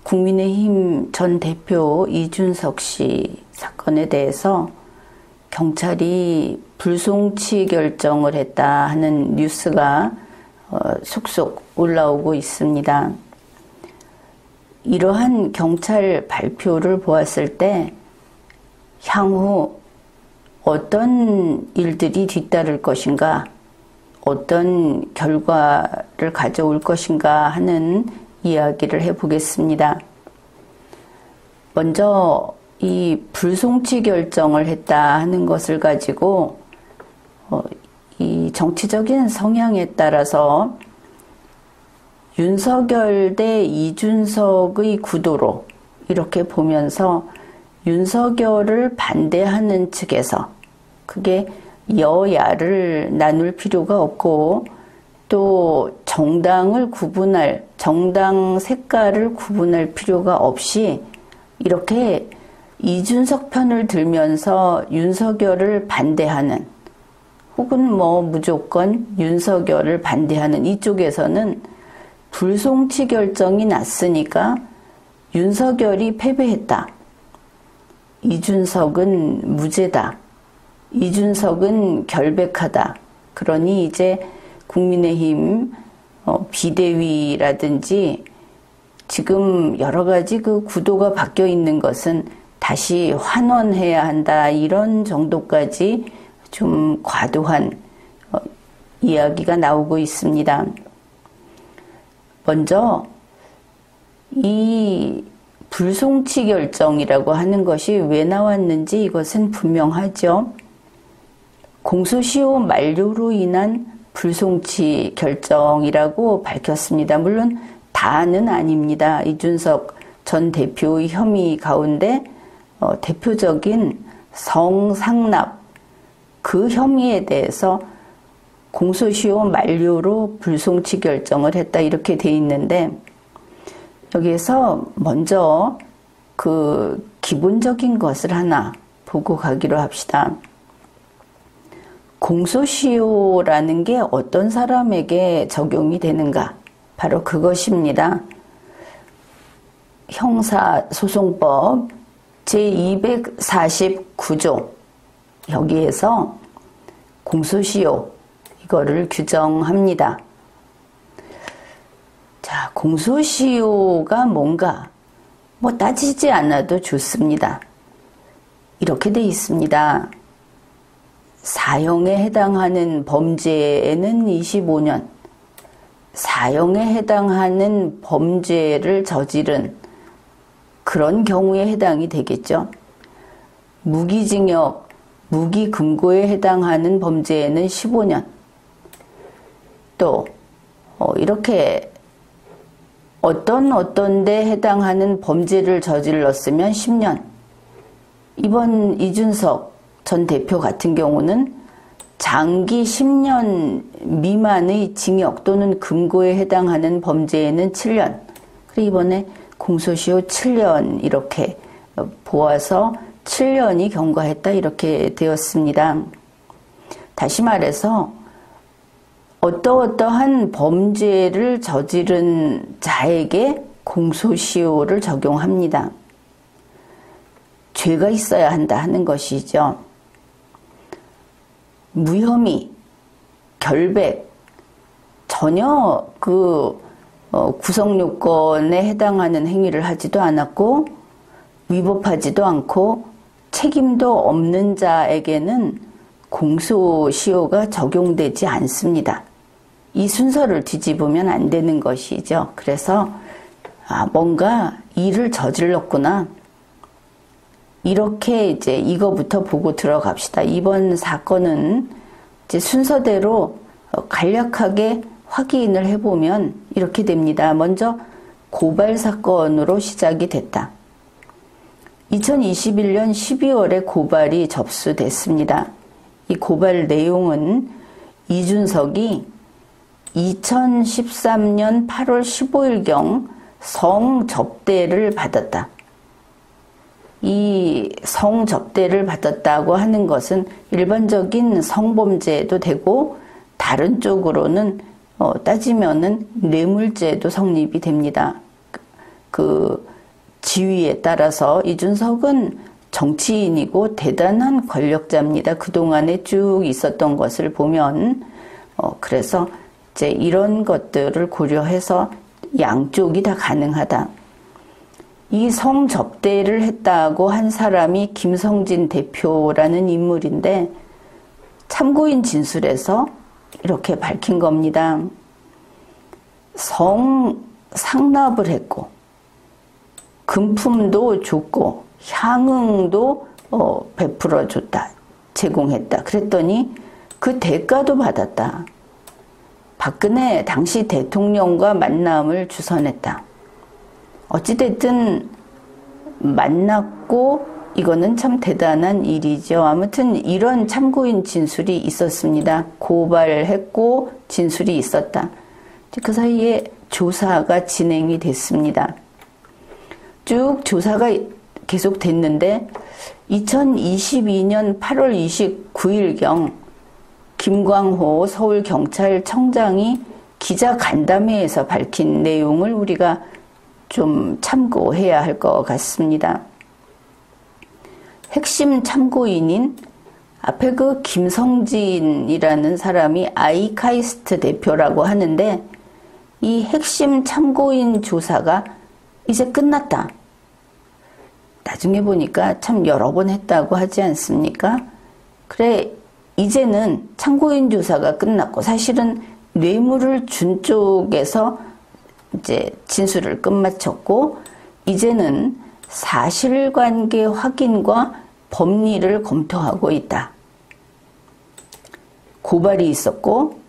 국민의힘 전 대표 이준석 씨 사건에 대해서 경찰이 불송치 결정을 했다 하는 뉴스가 속속 올라오고 있습니다. 이러한 경찰 발표를 보았을 때 향후 어떤 일들이 뒤따를 것인가, 어떤 결과를 가져올 것인가 하는 이야기를 해보겠습니다. 먼저 이 불송치 결정을 했다 하는 것을 가지고 이 정치적인 성향에 따라서 윤석열 대 이준석의 구도로 이렇게 보면서 윤석열을 반대하는 측에서 그게 여야를 나눌 필요가 없고 또 정당을 구분할, 정당 색깔을 구분할 필요가 없이 이렇게 이준석 편을 들면서 윤석열을 반대하는 혹은 무조건 윤석열을 반대하는 이쪽에서는 불송치 결정이 났으니까 윤석열이 패배했다. 이준석은 무죄다. 이준석은 결백하다. 그러니 이제 국민의힘 비대위라든지 지금 여러 가지 그 구도가 바뀌어 있는 것은 다시 환원해야 한다. 이런 정도까지 좀 과도한 이야기가 나오고 있습니다. 먼저 이 불송치 결정이라고 하는 것이 왜 나왔는지 이것은 분명하죠. 공소시효 만료로 인한 불송치 결정이라고 밝혔습니다. 물론 다는 아닙니다. 이준석 전 대표의 혐의 가운데 대표적인 성상납 그 혐의에 대해서 공소시효 만료로 불송치 결정을 했다 이렇게 돼 있는데 여기에서 먼저 그 기본적인 것을 하나 보고 가기로 합시다. 공소시효라는 게 어떤 사람에게 적용이 되는가? 바로 그것입니다. 형사소송법 제249조 여기에서 공소시효 이거를 규정합니다. 자, 공소시효가 뭔가 따지지 않아도 좋습니다. 이렇게 돼 있습니다. 사형에 해당하는 범죄에는 25년, 사형에 해당하는 범죄를 저지른 그런 경우에 해당이 되겠죠. 무기징역, 무기금고에 해당하는 범죄에는 15년, 또 이렇게 어떤 데 해당하는 범죄를 저질렀으면 10년. 이번 이준석 전 대표 같은 경우는 장기 10년 미만의 징역 또는 금고에 해당하는 범죄에는 7년. 그리고 이번에 공소시효 7년 이렇게 보아서 7년이 경과했다 이렇게 되었습니다. 다시 말해서 어떠한 범죄를 저지른 자에게 공소시효를 적용합니다. 죄가 있어야 한다 하는 것이죠. 무혐의, 결백, 전혀 구성 요건에 해당하는 행위를 하지도 않았고 위법하지도 않고 책임도 없는 자에게는 공소시효가 적용되지 않습니다. 이 순서를 뒤집으면 안 되는 것이죠. 그래서 뭔가 일을 저질렀구나. 이렇게 이제 이거부터 보고 들어갑시다. 이번 사건은 이제 순서대로 간략하게 확인을 해보면 이렇게 됩니다. 먼저 고발 사건으로 시작이 됐다. 2021년 12월에 고발이 접수됐습니다. 이 고발 내용은 이준석이 2013년 8월 15일경 성접대를 받았다. 이 성접대를 받았다고 하는 것은 일반적인 성범죄도 되고 다른 쪽으로는 따지면은 뇌물죄도 성립이 됩니다. 그 지위에 따라서 이준석은 정치인이고 대단한 권력자입니다. 그동안에 쭉 있었던 것을 보면 그래서 이제 이런 것들을 고려해서 양쪽이 다 가능하다. 이 성접대를 했다고 한 사람이 김성진 대표라는 인물인데 참고인 진술에서 이렇게 밝힌 겁니다. 상납을 했고 금품도 줬고 향응도 베풀어 줬다. 제공했다. 그랬더니 그 대가도 받았다. 박근혜 당시 대통령과 만남을 주선했다. 어찌됐든 만났고 이거는 참 대단한 일이죠. 아무튼 이런 참고인 진술이 있었습니다. 고발했고 진술이 있었다. 그 사이에 조사가 진행이 됐습니다. 쭉 조사가 계속 됐는데 2022년 8월 29일경 김광호 서울경찰청장이 기자간담회에서 밝힌 내용을 우리가 좀 참고해야 할 것 같습니다. 핵심 참고인인 앞에 그 김성진이라는 사람이 아이카이스트 대표라고 하는데 이 핵심 참고인 조사가 이제 끝났다. 나중에 보니까 참 여러 번 했다고 하지 않습니까? 그래, 이제는 참고인 조사가 끝났고 사실은 뇌물을 준 쪽에서 이제 진술을 끝마쳤고 이제는 사실관계 확인과 법리를 검토하고 있다. 고발이 있었고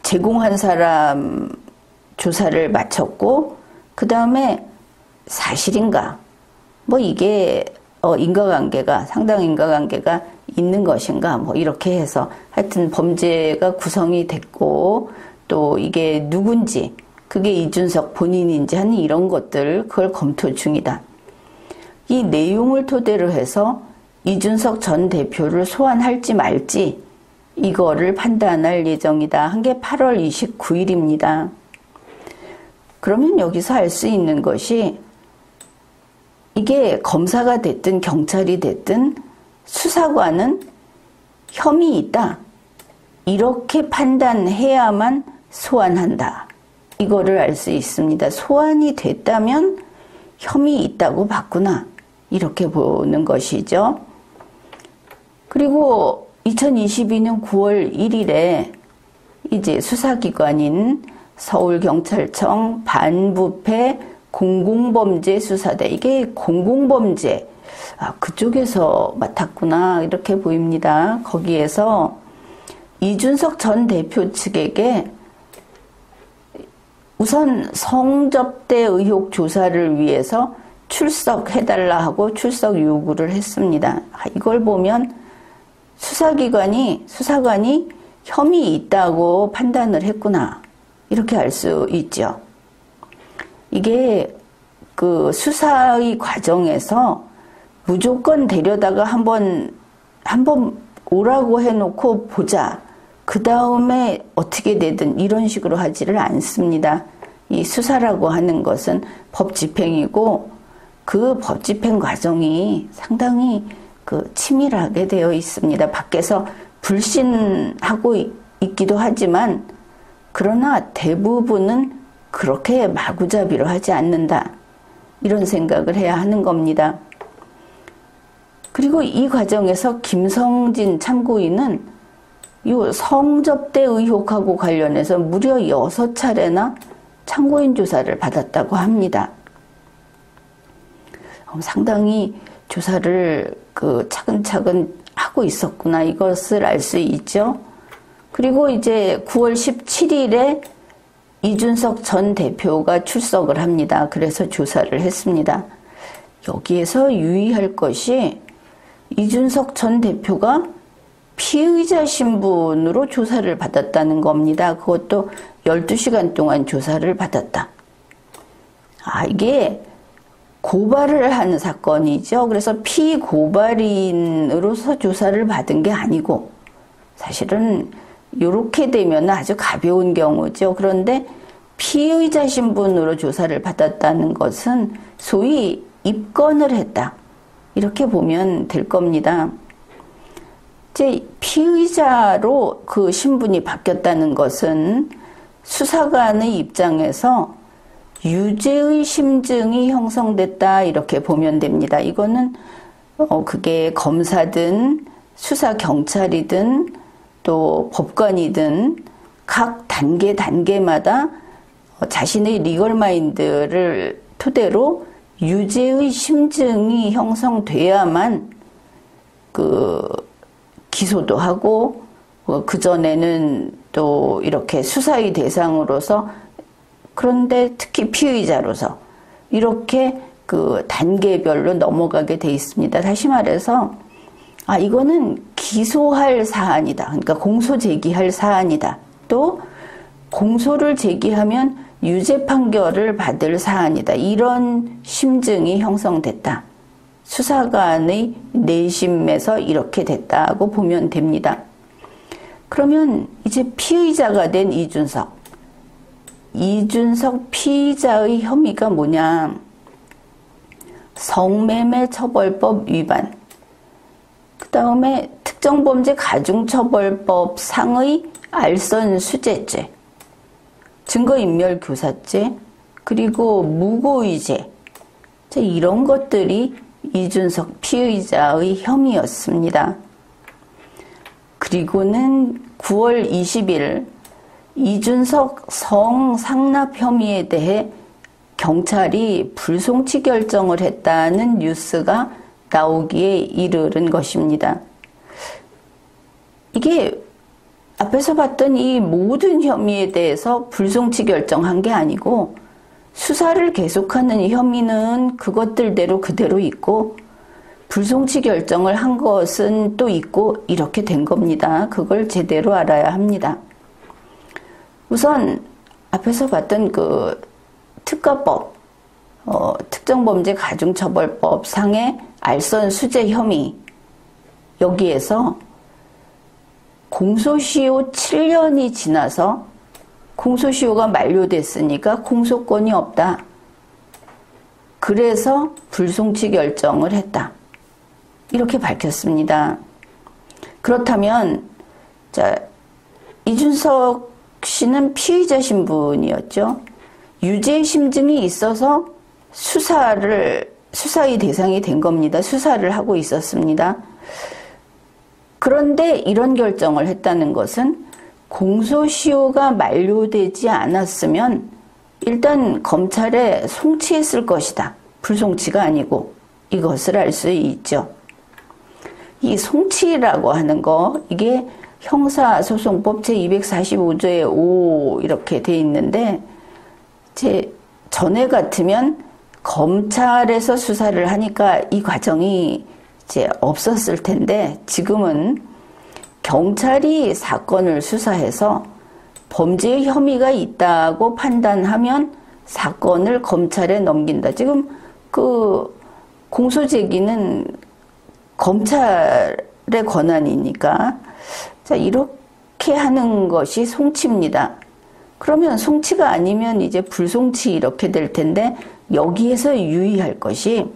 제공한 사람 조사를 마쳤고 그 다음에 사실인가 뭐 이게 인과관계가 상당 인과관계가 있는 것인가 뭐 이렇게 해서 하여튼 범죄가 구성이 됐고 또 이게 누군지 그게 이준석 본인인지 하는 이런 것들 그걸 검토 중이다. 이 내용을 토대로 해서 이준석 전 대표를 소환할지 말지 이거를 판단할 예정이다. 한 게 8월 29일입니다. 그러면 여기서 알 수 있는 것이 이게 검사가 됐든 경찰이 됐든 수사관은 혐의 있다. 이렇게 판단해야만 소환한다. 이거를 알 수 있습니다. 소환이 됐다면 혐의 있다고 봤구나. 이렇게 보는 것이죠. 그리고 2022년 9월 1일에 이제 수사기관인 서울경찰청 반부패 공공범죄 수사대 이게 공공범죄 그쪽에서 맡았구나 이렇게 보입니다. 거기에서 이준석 전 대표 측에게 우선 성접대 의혹 조사를 위해서 출석해달라 하고 출석 요구를 했습니다. 이걸 보면 수사관이 혐의 있다고 판단을 했구나 이렇게 알 수 있죠. 이게 그 수사의 과정에서 무조건 데려다가 한번 오라고 해놓고 보자. 그 다음에 어떻게 되든 이런 식으로 하지를 않습니다. 이 수사라고 하는 것은 법 집행이고 그 법 집행 과정이 상당히 그 치밀하게 되어 있습니다. 밖에서 불신하고 있기도 하지만 그러나 대부분은 그렇게 마구잡이로 하지 않는다. 이런 생각을 해야 하는 겁니다. 그리고 이 과정에서 김성진 참고인은 이 성접대 의혹하고 관련해서 무려 6차례나 참고인 조사를 받았다고 합니다. 상당히 조사를 차근차근 하고 있었구나 이것을 알 수 있죠. 그리고 이제 9월 17일에 이준석 전 대표가 출석을 합니다. 그래서 조사를 했습니다. 여기에서 유의할 것이 이준석 전 대표가 피의자 신분으로 조사를 받았다는 겁니다. 그것도 12시간 동안 조사를 받았다. 이게 고발을 한 사건이죠. 그래서 피고발인으로서 조사를 받은 게 아니고 사실은 이렇게 되면 아주 가벼운 경우죠. 그런데 피의자 신분으로 조사를 받았다는 것은 소위 입건을 했다. 이렇게 보면 될 겁니다. 이제 피의자로 그 신분이 바뀌었다는 것은 수사관의 입장에서 유죄의 심증이 형성됐다. 이렇게 보면 됩니다. 이거는 그게 검사든 수사 경찰이든 또 법관이든 각 단계마다 자신의 리걸 마인드를 토대로 유죄의 심증이 형성돼야만 기소도 하고 그전에는 또 이렇게 수사의 대상으로서 그런데 특히 피의자로서 이렇게 단계별로 넘어가게 돼 있습니다. 다시 말해서 이거는 기소할 사안이다. 그러니까 공소 제기할 사안이다. 또 공소를 제기하면 유죄 판결을 받을 사안이다. 이런 심증이 형성됐다. 수사관의 내심에서 이렇게 됐다고 보면 됩니다. 그러면 이제 피의자가 된 이준석 피의자의 혐의가 뭐냐? 성매매 처벌법 위반, 그 다음에 특정범죄 가중처벌법 상의 알선수재죄, 증거인멸교사죄, 그리고 무고의죄, 이런 것들이 이준석 피의자의 혐의였습니다. 그리고는 9월 20일 이준석 성상납 혐의에 대해 경찰이 불송치 결정을 했다는 뉴스가 나오기에 이르는 것입니다. 이게 앞에서 봤던 이 모든 혐의에 대해서 불송치 결정한 게 아니고 수사를 계속하는 혐의는 그것들대로 그대로 있고 불송치 결정을 한 것은 또 있고 이렇게 된 겁니다. 그걸 제대로 알아야 합니다. 우선 앞에서 봤던 특가법, 특정범죄 가중처벌법 상의 알선수재 혐의, 여기에서 공소시효 7년이 지나서 공소시효가 만료됐으니까 공소권이 없다. 그래서 불송치 결정을 했다. 이렇게 밝혔습니다. 그렇다면 이준석 씨는 피의자 신분이었죠. 유죄 심증이 있어서 수사의 대상이 된 겁니다. 수사를 하고 있었습니다. 그런데 이런 결정을 했다는 것은 공소시효가 만료되지 않았으면 일단 검찰에 송치했을 것이다. 불송치가 아니고 이것을 알 수 있죠. 이 송치라고 하는 거, 이게 형사소송법 제245조에 5 이렇게 돼 있는데, 전에 같으면 검찰에서 수사를 하니까 이 과정이 이제 없었을 텐데, 지금은 경찰이 사건을 수사해서 범죄의 혐의가 있다고 판단하면 사건을 검찰에 넘긴다. 지금 공소 제기는 검찰의 권한이니까 이렇게 하는 것이 송치입니다. 그러면 송치가 아니면 이제 불송치 이렇게 될 텐데 여기에서 유의할 것이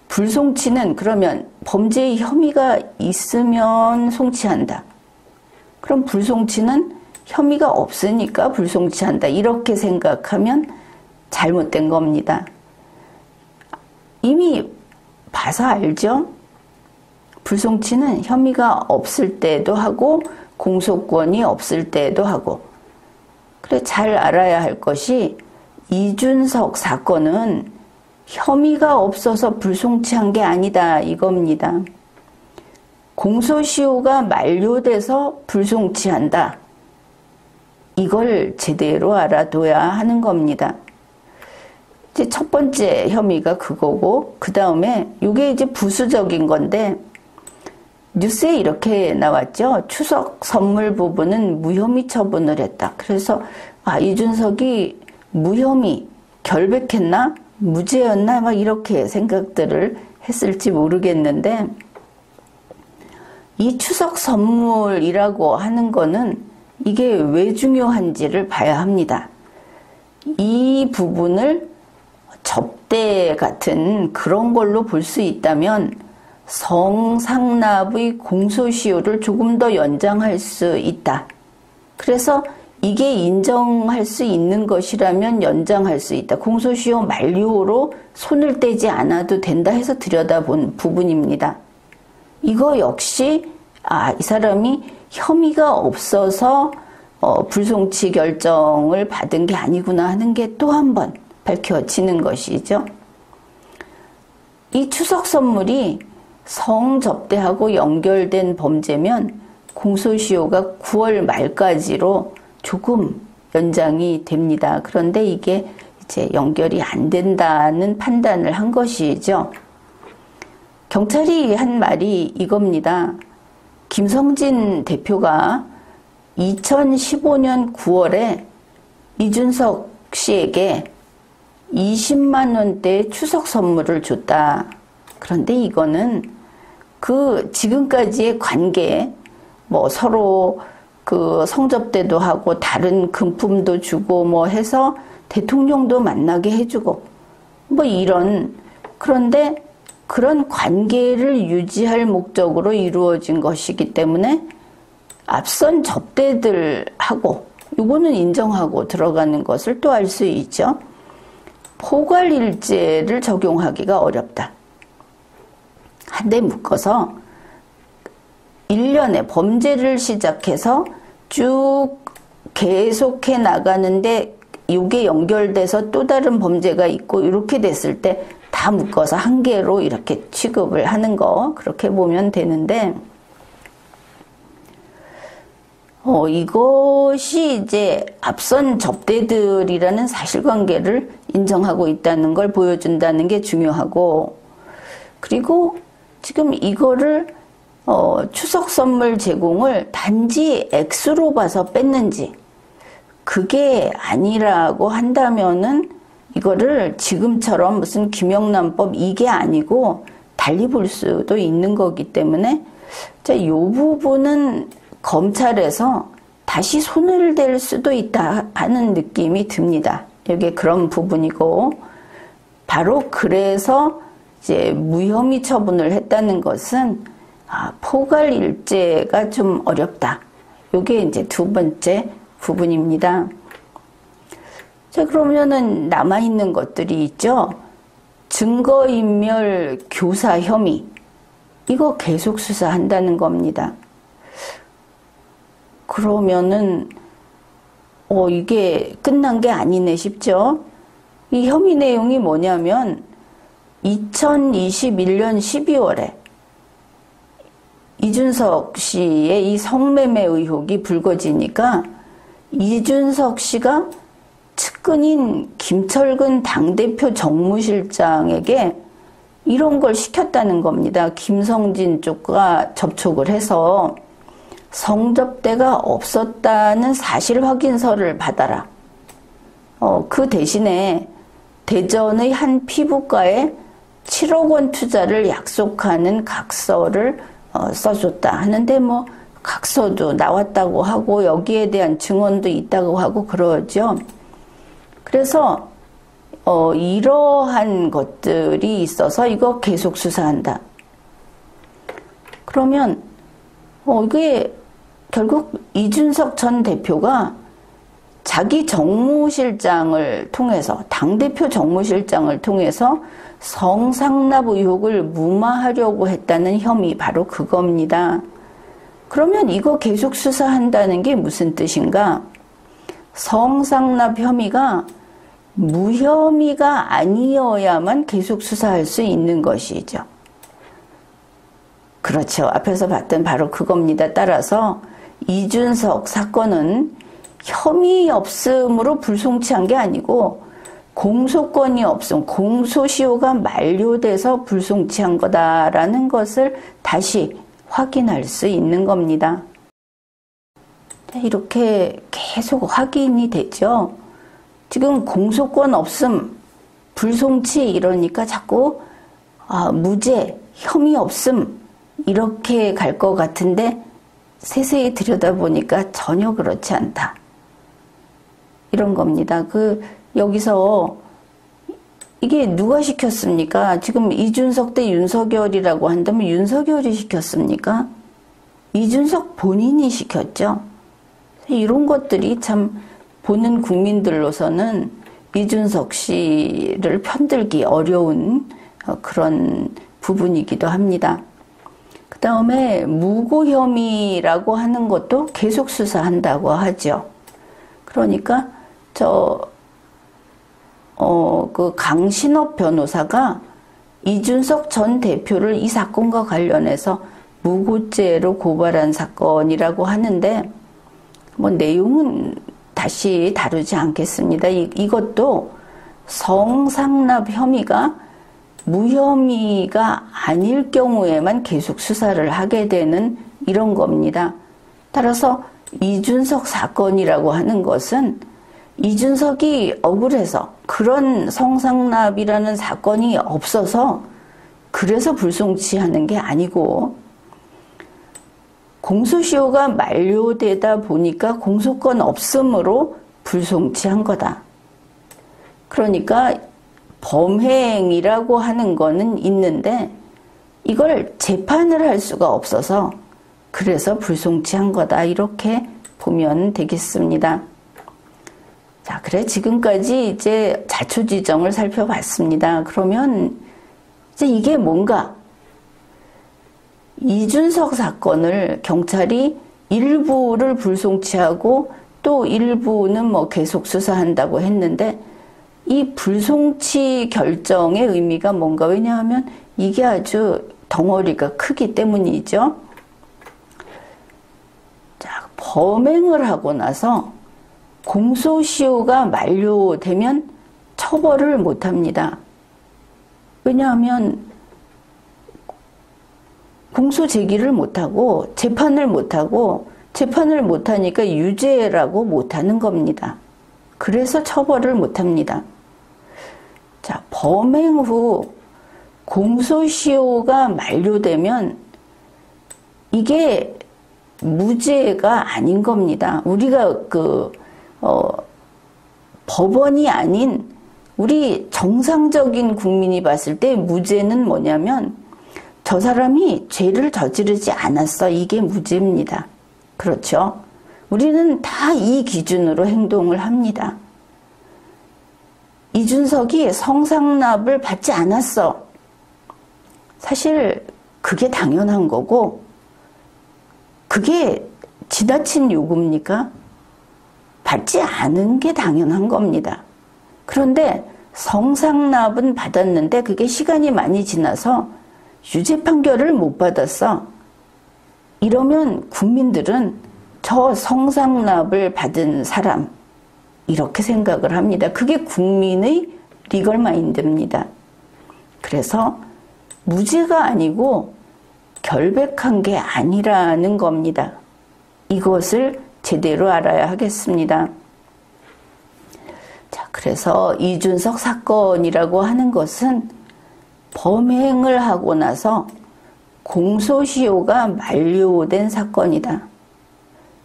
불송치는 그러면 범죄의 혐의가 있으면 송치한다. 그럼 불송치는 혐의가 없으니까 불송치한다. 이렇게 생각하면 잘못된 겁니다. 이미 봐서 알죠? 불송치는 혐의가 없을 때도 하고 공소권이 없을 때도 하고. 그래, 잘 알아야 할 것이 이준석 사건은 혐의가 없어서 불송치한 게 아니다 이겁니다. 공소시효가 만료돼서 불송치한다. 이걸 제대로 알아둬야 하는 겁니다. 이제 첫 번째 혐의가 그거고, 그 다음에 이게 이제 부수적인 건데, 뉴스에 이렇게 나왔죠. 추석 선물 부분은 무혐의 처분을 했다. 그래서 이준석이 무혐의 결백했나? 무죄였나? 막 이렇게 생각들을 했을지 모르겠는데, 이 추석 선물이라고 하는 거는 이게 왜 중요한지를 봐야 합니다. 이 부분을 접대 같은 그런 걸로 볼 수 있다면 성상납의 공소시효를 조금 더 연장할 수 있다. 그래서 이게 인정할 수 있는 것이라면 연장할 수 있다. 공소시효 만료로 손을 떼지 않아도 된다 해서 들여다본 부분입니다. 이거 역시 이 사람이 혐의가 없어서 불송치 결정을 받은 게 아니구나 하는 게 또 한 번 밝혀지는 것이죠. 이 추석 선물이 성접대하고 연결된 범죄면 공소시효가 9월 말까지로 조금 연장이 됩니다. 그런데 이게 이제 연결이 안 된다는 판단을 한 것이죠. 경찰이 한 말이 이겁니다. 김성진 대표가 2015년 9월에 이준석 씨에게 20만 원대의 추석 선물을 줬다. 그런데 이거는 그 지금까지의 관계, 뭐 서로 그 성접대도 하고 다른 금품도 주고 뭐 해서 대통령도 만나게 해주고 뭐 이런, 그런데 그런 관계를 유지할 목적으로 이루어진 것이기 때문에 앞선 접대들하고 요거는 인정하고 들어가는 것을 또 알 수 있죠. 포괄일죄를 적용하기가 어렵다. 한 대 묶어서 1년에 범죄를 시작해서 쭉 계속해 나가는데 이게 연결돼서 또 다른 범죄가 있고 이렇게 됐을 때 다 묶어서 한 개로 이렇게 취급을 하는 거, 그렇게 보면 되는데 이것이 이제 앞선 접대들이라는 사실관계를 인정하고 있다는 걸 보여준다는 게 중요하고, 그리고 지금 이거를 추석 선물 제공을 단지 액수로 봐서 뺐는지, 그게 아니라고 한다면은 이거를 지금처럼 무슨 김영란법 이게 아니고 달리 볼 수도 있는 거기 때문에 이 부분은 검찰에서 다시 손을 댈 수도 있다 하는 느낌이 듭니다. 이게 그런 부분이고, 바로 그래서 이제 무혐의 처분을 했다는 것은 포괄일죄가 좀 어렵다. 이게 이제 두 번째 부분입니다. 자, 그러면은 남아있는 것들이 있죠. 증거인멸 교사 혐의. 이거 계속 수사한다는 겁니다. 그러면은, 이게 끝난 게 아니네 싶죠? 이 혐의 내용이 뭐냐면, 2021년 12월에 이준석 씨의 이 성매매 의혹이 불거지니까 이준석 씨가 측근인 김철근 당대표 정무실장에게 이런 걸 시켰다는 겁니다. 김성진 쪽과 접촉을 해서 성접대가 없었다는 사실 확인서를 받아라. 그 대신에 대전의 한 피부과에 7억 원 투자를 약속하는 각서를 써줬다 하는데, 뭐 각서도 나왔다고 하고 여기에 대한 증언도 있다고 하고 그러죠. 그래서 이러한 것들이 있어서 이거 계속 수사한다. 그러면 이게 결국 이준석 전 대표가 자기 정무실장을 통해서, 당대표 정무실장을 통해서 성상납 의혹을 무마하려고 했다는 혐의, 바로 그겁니다. 그러면 이거 계속 수사한다는 게 무슨 뜻인가? 성상납 혐의가 무혐의가 아니어야만 계속 수사할 수 있는 것이죠. 그렇죠. 앞에서 봤던 바로 그겁니다. 따라서 이준석 사건은 혐의 없음으로 불송치한 게 아니고 공소권이 없음, 공소시효가 만료돼서 불송치한 거다라는 것을 다시 확인할 수 있는 겁니다. 이렇게 계속 확인이 되죠. 지금 공소권 없음, 불송치 이러니까 자꾸 무죄, 혐의 없음 이렇게 갈 것 같은데 세세히 들여다보니까 전혀 그렇지 않다. 이런 겁니다. 여기서 이게 누가 시켰습니까? 지금 이준석 대 윤석열이라고 한다면 윤석열이 시켰습니까? 이준석 본인이 시켰죠. 이런 것들이 참 보는 국민들로서는 이준석 씨를 편들기 어려운 그런 부분이기도 합니다. 그 다음에 무고 혐의라고 하는 것도 계속 수사한다고 하죠. 그러니까 그 강신업 변호사가 이준석 전 대표를 이 사건과 관련해서 무고죄로 고발한 사건이라고 하는데 뭐 내용은 다시 다루지 않겠습니다. 이것도 성상납 혐의가 무혐의가 아닐 경우에만 계속 수사를 하게 되는 이런 겁니다. 따라서 이준석 사건이라고 하는 것은 이준석이 억울해서 그런 성상납이라는 사건이 없어서 그래서 불송치하는 게 아니고 공소시효가 만료되다 보니까 공소권 없음으로 불송치한 거다. 그러니까 범행이라고 하는 거는 있는데 이걸 재판을 할 수가 없어서 그래서 불송치한 거다. 이렇게 보면 되겠습니다. 자, 그래 지금까지 이제 자초지정을 살펴봤습니다. 그러면 이제 이게 뭔가 이준석 사건을 경찰이 일부를 불송치하고 또 일부는 뭐 계속 수사한다고 했는데 이 불송치 결정의 의미가 뭔가 왜냐하면 이게 아주 덩어리가 크기 때문이죠. 자, 범행을 하고 나서 공소시효가 만료되면 처벌을 못합니다. 왜냐하면 공소 제기를 못하고 재판을 못하니까 유죄라고 못하는 겁니다. 그래서 처벌을 못합니다. 자, 범행 후 공소시효가 만료되면 이게 무죄가 아닌 겁니다. 우리가 법원이 아닌 우리 정상적인 국민이 봤을 때 무죄는 뭐냐면 저 사람이 죄를 저지르지 않았어. 이게 무죄입니다. 그렇죠? 우리는 다 이 기준으로 행동을 합니다. 이준석이 성상납을 받지 않았어. 사실 그게 당연한 거고 그게 지나친 요구입니까? 받지 않은 게 당연한 겁니다. 그런데 성상납은 받았는데 그게 시간이 많이 지나서 유죄 판결을 못 받았어. 이러면 국민들은 저 성상납을 받은 사람 이렇게 생각을 합니다. 그게 국민의 리걸 마인드입니다. 그래서 무죄가 아니고 결백한 게 아니라는 겁니다. 이것을 제대로 알아야 하겠습니다. 자, 그래서 이준석 사건이라고 하는 것은 범행을 하고 나서 공소시효가 만료된 사건이다.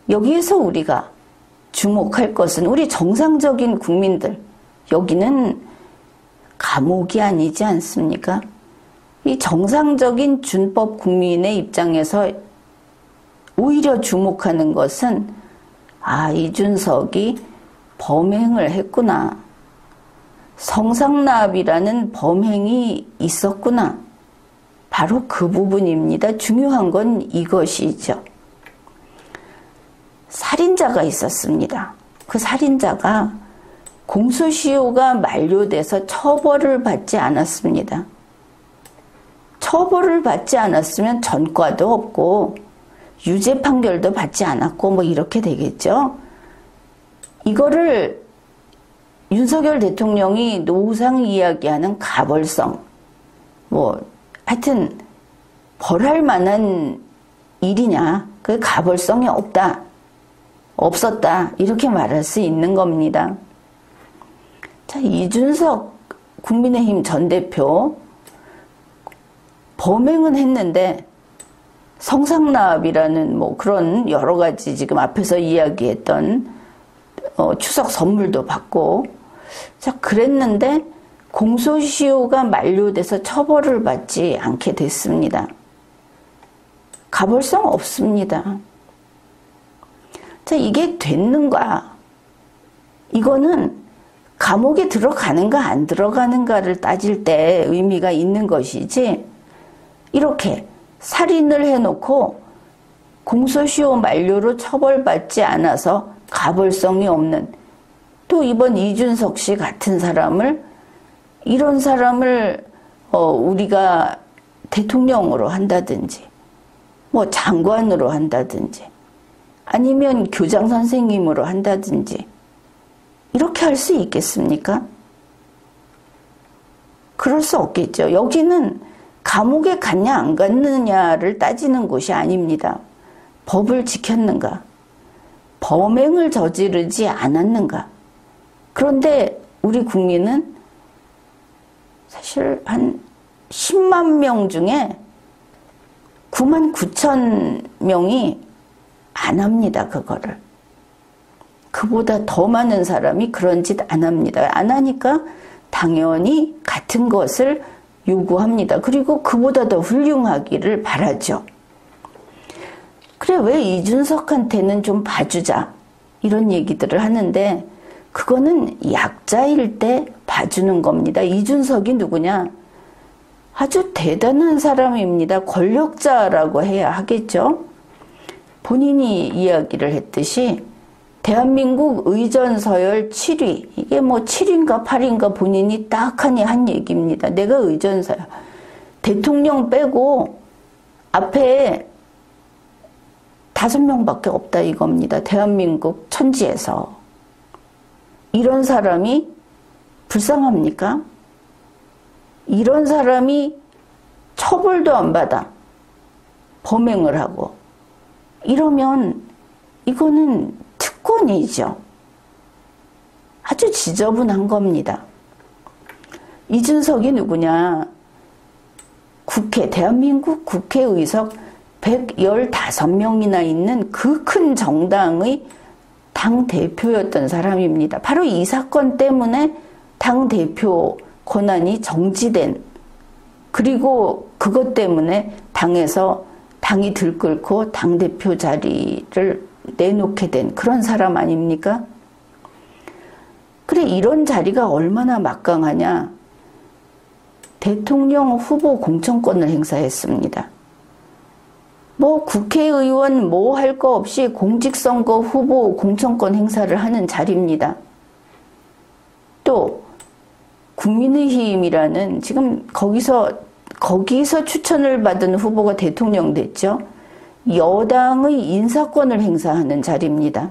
여기에서 우리가 주목할 것은 우리 정상적인 국민들, 여기는 감옥이 아니지 않습니까? 이 정상적인 준법 국민의 입장에서 오히려 주목하는 것은 이준석이 범행을 했구나. 성상납이라는 범행이 있었구나. 바로 그 부분입니다. 중요한 건 이것이죠. 살인자가 있었습니다. 그 살인자가 공소시효가 만료돼서 처벌을 받지 않았습니다. 처벌을 받지 않았으면 전과도 없고 유죄 판결도 받지 않았고 뭐 이렇게 되겠죠. 이거를 윤석열 대통령이 노상 이야기하는 가벌성, 하여튼 벌할 만한 일이냐, 그 가벌성이 없었다 이렇게 말할 수 있는 겁니다. 자, 이준석 국민의힘 전 대표 범행은 했는데 성상납이라는 그런 여러 가지 지금 앞에서 이야기했던 추석 선물도 받고 자, 그랬는데 공소시효가 만료돼서 처벌을 받지 않게 됐습니다. 가벌성 없습니다. 자, 이게 됐는가? 이거는 감옥에 들어가는가 안 들어가는가를 따질 때 의미가 있는 것이지, 이렇게 살인을 해놓고 공소시효 만료로 처벌받지 않아서 가벌성이 없는, 또 이번 이준석 씨 같은 사람을, 이런 사람을 우리가 대통령으로 한다든지 뭐 장관으로 한다든지 아니면 교장 선생님으로 한다든지 이렇게 할 수 있겠습니까? 그럴 수 없겠죠. 여기는 감옥에 갔냐 안 갔느냐를 따지는 곳이 아닙니다. 법을 지켰는가? 범행을 저지르지 않았는가? 그런데 우리 국민은 사실 한 10만 명 중에 9만 9천 명이 안 합니다, 그거를. 그보다 더 많은 사람이 그런 짓 안 합니다. 안 하니까 당연히 같은 것을 요구합니다. 그리고 그보다 더 훌륭하기를 바라죠. 그래, 왜 이준석한테는 좀 봐주자, 이런 얘기들을 하는데, 그거는 약자일 때 봐주는 겁니다. 이준석이 누구냐? 아주 대단한 사람입니다. 권력자라고 해야 하겠죠. 본인이 이야기를 했듯이 대한민국 의전서열 7위, 이게 뭐 7위인가 8위인가 본인이 딱하니 한 얘기입니다. 내가 의전서야. 대통령 빼고 앞에 5명밖에 없다 이겁니다. 대한민국 천지에서. 이런 사람이 불쌍합니까? 이런 사람이 처벌도 안 받아 범행을 하고 이러면 이거는 특권이죠. 아주 지저분한 겁니다. 이준석이 누구냐? 대한민국 국회의석 115명이나 있는 그 큰 정당의 당대표였던 사람입니다. 바로 이 사건 때문에 당대표 권한이 정지된, 그리고 그것 때문에 당이 들끓고 당대표 자리를 내놓게 된 그런 사람 아닙니까? 그래, 이런 자리가 얼마나 막강하냐. 대통령 후보 공천권을 행사했습니다. 뭐 국회의원 뭐 할 거 없이 공직선거 후보 공천권 행사를 하는 자리입니다. 또 국민의힘이라는, 지금 거기서 추천을 받은 후보가 대통령 됐죠. 여당의 인사권을 행사하는 자리입니다.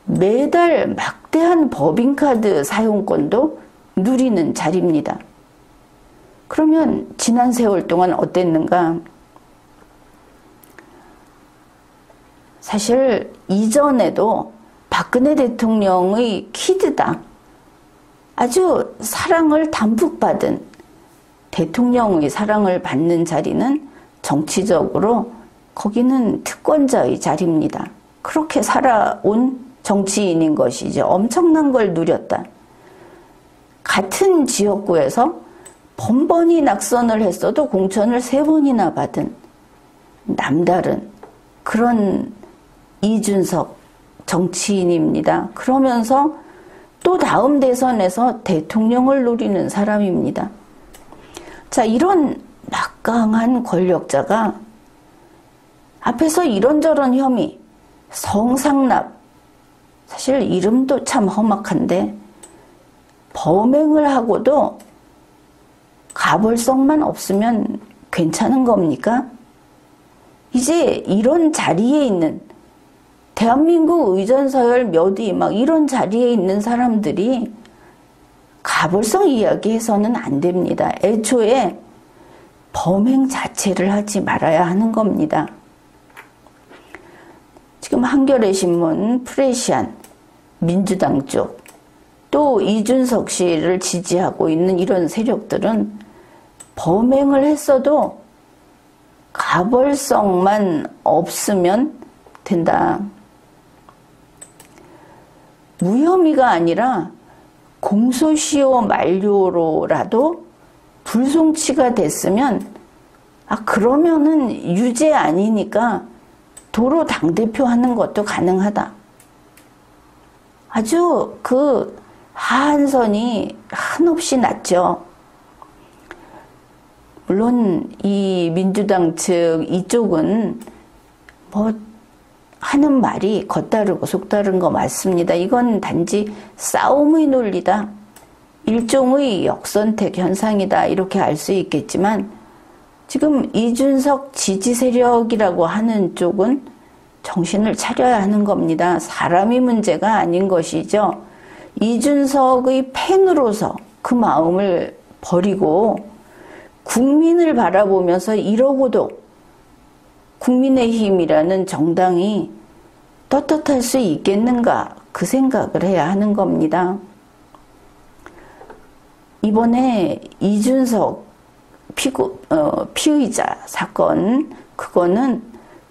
매달 막대한 법인카드 사용권도 누리는 자리입니다. 그러면 지난 세월 동안 어땠는가? 사실 이전에도 박근혜 대통령의 키드다, 아주 사랑을 담뿍 받은, 대통령의 사랑을 받는 자리는 정치적으로 거기는 특권자의 자리입니다. 그렇게 살아온 정치인인 것이죠. 엄청난 걸 누렸다. 같은 지역구에서 번번이 낙선을 했어도 공천을 3번이나 받은 남다른 그런 이준석 정치인입니다. 그러면서 또 다음 대선에서 대통령을 노리는 사람입니다. 자, 이런 막강한 권력자가 앞에서 이런저런 혐의, 성상납, 사실 이름도 참 험악한데 범행을 하고도 가벌성만 없으면 괜찮은 겁니까? 이제 이런 자리에 있는, 대한민국 의전서열 몇 위 막 이런 자리에 있는 사람들이 가벌성 이야기해서는 안 됩니다. 애초에 범행 자체를 하지 말아야 하는 겁니다. 지금 한겨레 신문, 프레시안, 민주당 쪽, 또 이준석 씨를 지지하고 있는 이런 세력들은 범행을 했어도 가벌성만 없으면 된다. 무혐의가 아니라 공소시효 만료로라도 불송치가 됐으면 그러면은 유죄 아니니까 도로 당대표 하는 것도 가능하다. 아주 그 하한선이 한없이 낮죠. 물론 이 민주당 측 이쪽은 뭐 하는 말이 겉다르고 속다른 거 맞습니다. 이건 단지 싸움의 논리다. 일종의 역선택 현상이다. 이렇게 알 수 있겠지만 지금 이준석 지지 세력이라고 하는 쪽은 정신을 차려야 하는 겁니다. 사람이 문제가 아닌 것이죠. 이준석의 팬으로서 그 마음을 버리고 국민을 바라보면서 이러고도 국민의힘이라는 정당이 떳떳할 수 있겠는가 그 생각을 해야 하는 겁니다. 이번에 이준석 피의자 사건 그거는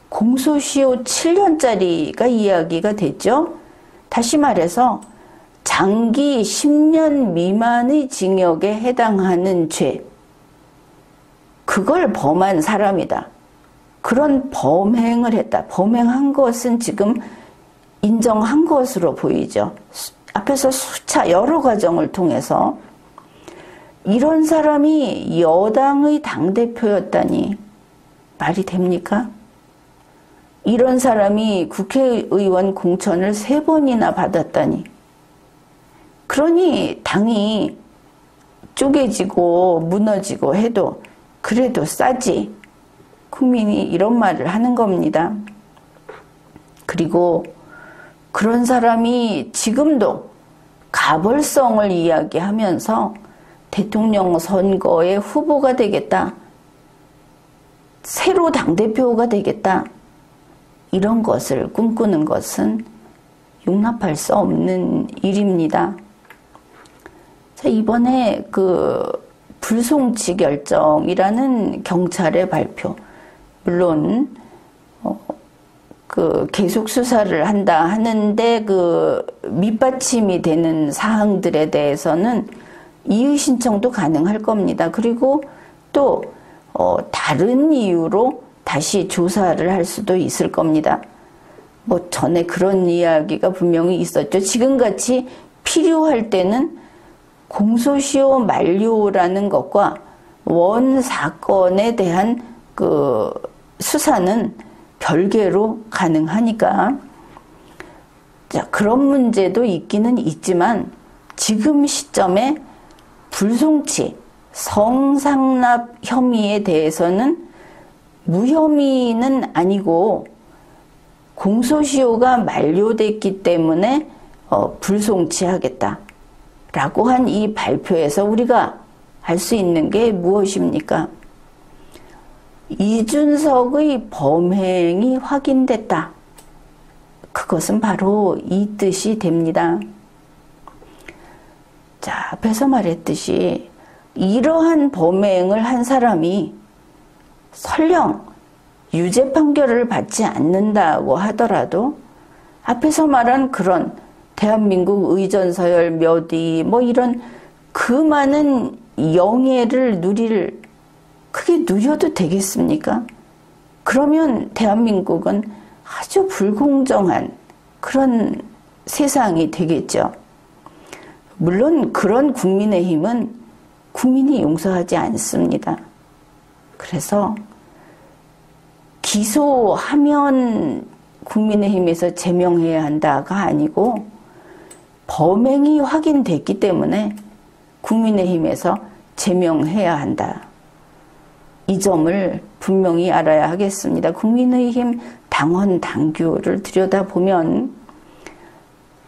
공소시효 7년짜리가 이야기가 됐죠. 다시 말해서 장기 10년 미만의 징역에 해당하는 죄 그걸 범한 사람이다. 그런 범행을 했다. 범행한 것은 지금 인정한 것으로 보이죠. 앞에서 수차 여러 과정을 통해서 이런 사람이 여당의 당대표였다니 말이 됩니까? 이런 사람이 국회의원 공천을 3번이나 받았다니. 그러니 당이 쪼개지고 무너지고 해도 그래도 싸지. 국민이 이런 말을 하는 겁니다. 그리고 그런 사람이 지금도 가벌성을 이야기하면서 대통령 선거의 후보가 되겠다. 새로 당대표가 되겠다. 이런 것을 꿈꾸는 것은 용납할 수 없는 일입니다. 자, 이번에 그 불송치 결정이라는 경찰의 발표. 물론 그 계속 수사를 한다 하는데 그 밑받침이 되는 사항들에 대해서는 이의 신청도 가능할 겁니다. 그리고 또 다른 이유로 다시 조사를 할 수도 있을 겁니다. 뭐 전에 그런 이야기가 분명히 있었죠. 지금같이 필요할 때는 공소시효 만료라는 것과 원 사건에 대한 그 수사는 별개로 가능하니까 자, 그런 문제도 있기는 있지만 지금 시점에 불송치, 성상납 혐의에 대해서는 무혐의는 아니고 공소시효가 만료됐기 때문에 불송치하겠다 라고 한 이 발표에서 우리가 알 수 있는 게 무엇입니까? 이준석의 범행이 확인됐다. 그것은 바로 이 뜻이 됩니다. 자, 앞에서 말했듯이 이러한 범행을 한 사람이 설령 유죄 판결을 받지 않는다고 하더라도 앞에서 말한 그런 대한민국 의전서열 몇 위 뭐 이런 그 많은 영예를 크게 누려도 되겠습니까? 그러면 대한민국은 아주 불공정한 그런 세상이 되겠죠. 물론 그런 국민의힘은 국민이 용서하지 않습니다. 그래서 기소하면 국민의힘에서 제명해야 한다가 아니고 범행이 확인됐기 때문에 국민의힘에서 제명해야 한다. 이 점을 분명히 알아야 하겠습니다. 국민의힘 당원 당규를 들여다보면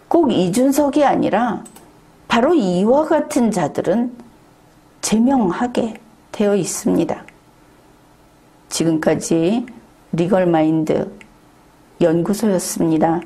꼭 이준석이 아니라 바로 이와 같은 자들은 제명하게 되어 있습니다. 지금까지 리걸마인드 연구소였습니다.